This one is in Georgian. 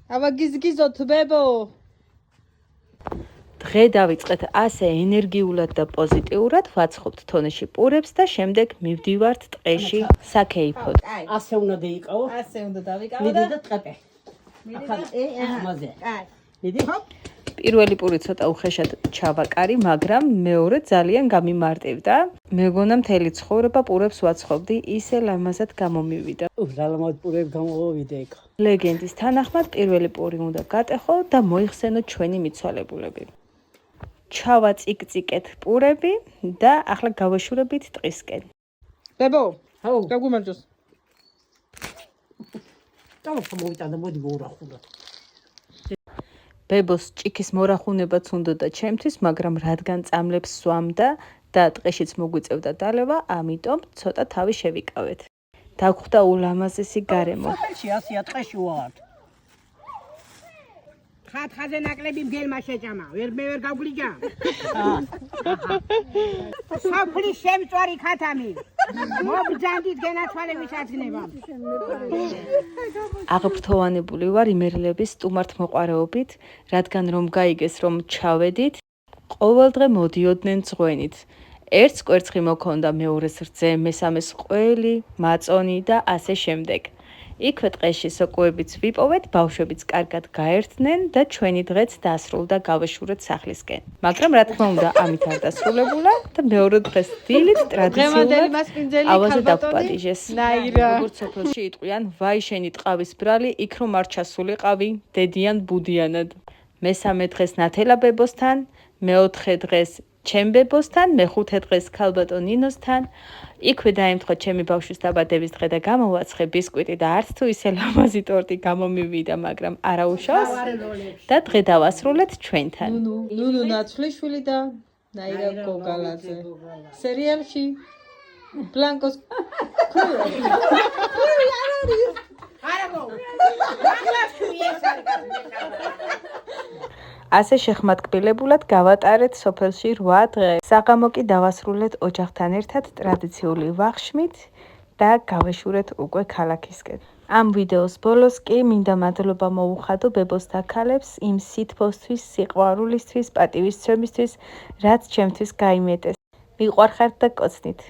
აბა გიზგიზოთ ბებო. დღე დავიწყეთ ასე ენერგიულად და პოზიტიურად, ვაცხობთ თონეში პურებს და შემდეგ მივდივართ ტყეში საქეიფოდ. ასე უნდა დაიყავო. ასე უნდა დავიკავო მიდი და და ტყეპე. ახლა ამაზე. მიდი. პირველი პური ცოტა უხეშად ჩავაკარი, მაგრამ მეორე ძალიან გამიმარტივდა. მეგონა მთელი ცხოვრება პურებს ვაცხობდი, ისე ლამაზად გამომივიდა. ლამაზ პურებს გამოვიდა იქ. ლეგენდის თანახმად პირველი პური უნდა გატეხო და მოიხსენო ჩვენი მიცვალებულები. ჩავაწიკწიკეთ პურები და ახლა გავაშურებით ტყისკენ. ბებო, აუ, გაგვიმარჯოს. გამოვიტანდა მოდი მოურახულად. ბებოს ჭიქის მორახუნებაც უნდოდა ჩემთვის, მაგრამ რადგან წამლებს სვამდა და ტყეშიც მოგვიწევდა დალევა, ამიტომ ცოტა თავი შევიკავეთ. დაგხვდა ულამაზესი გარემო. სოფელში ასია ტყეში ვარ. ხათხაზე ნაკლები მგელმა შეჭამა, ვერ გავგლიჯა. სოფლის შემწვარი ქათამი. მობძანდით გენაცვალების აცგნება. აღფრთოვანებული ვარ იმერლების სტუმართმოყვარეობით, რადგან რომ გაიგეს რომ ჩავედით, ყოველდღე მოდიოდნენ წვენით. ერთს კვერცხი მოქონდა, მეორეს რძე, მესამეს ყველი, მაწონი და ასე შემდეგ. იქვე ტყეში სოკოებიც ვიპოვეთ, ბავშვებიც კარგად გაერთნენ და ჩვენი დღეც დასრულდა გავაშურეთ სახლისკენ. მაგრამ რა თქმა უნდა, ამით არ დასრულებულა და მეორე დღეს დილით დღევანდელი მასპინძელი ავაზე ქალბატონი დაგპატიჟეს. ნაირა. როგორც სოფელში იტყვიან, ვაი შენი ტყავის ბრალი, იქ რომ არ ჩასულიყავი, დედიან ბუდიანად. მესამე დღეს ნათელა ბებოსთან, მეოთხე დღეს ჩემ ბებოსთან, მეხუთე დღეს ქალბატონ ნინოსთან. იქვე დაემთხვა ჩემი ბავშვის დაბადების დღე და გამოვაცხე ბისკვიტი და არც თუ ისე ლამაზი ტორტი გამომივიდა, მაგრამ არა უშავს და დღე დავასრულეთ ჩვენთან. ნუნუ ნაცვლიშვილი და ნაირა გოგალაძე. სერიალში ბლანკოს ასე შეხმატკბილებულად გავატარეთ სოფელში 8 დღე. საღამო კი დავასრულეთ ოჯახთან ერთად ტრადიციული ვახშმით და გავაშურეთ უკვე ქალაქისკენ. ამ ვიდეოს ბოლოს კი მინდა მადლობა მოუხადო ბებოსთა ქალებს იმ სითბოსთვის, სიყვარულისთვის, პატივისცემისთვის, რაც ჩემთვის გაიმეტეს. მიყვარხართ და კოცნით.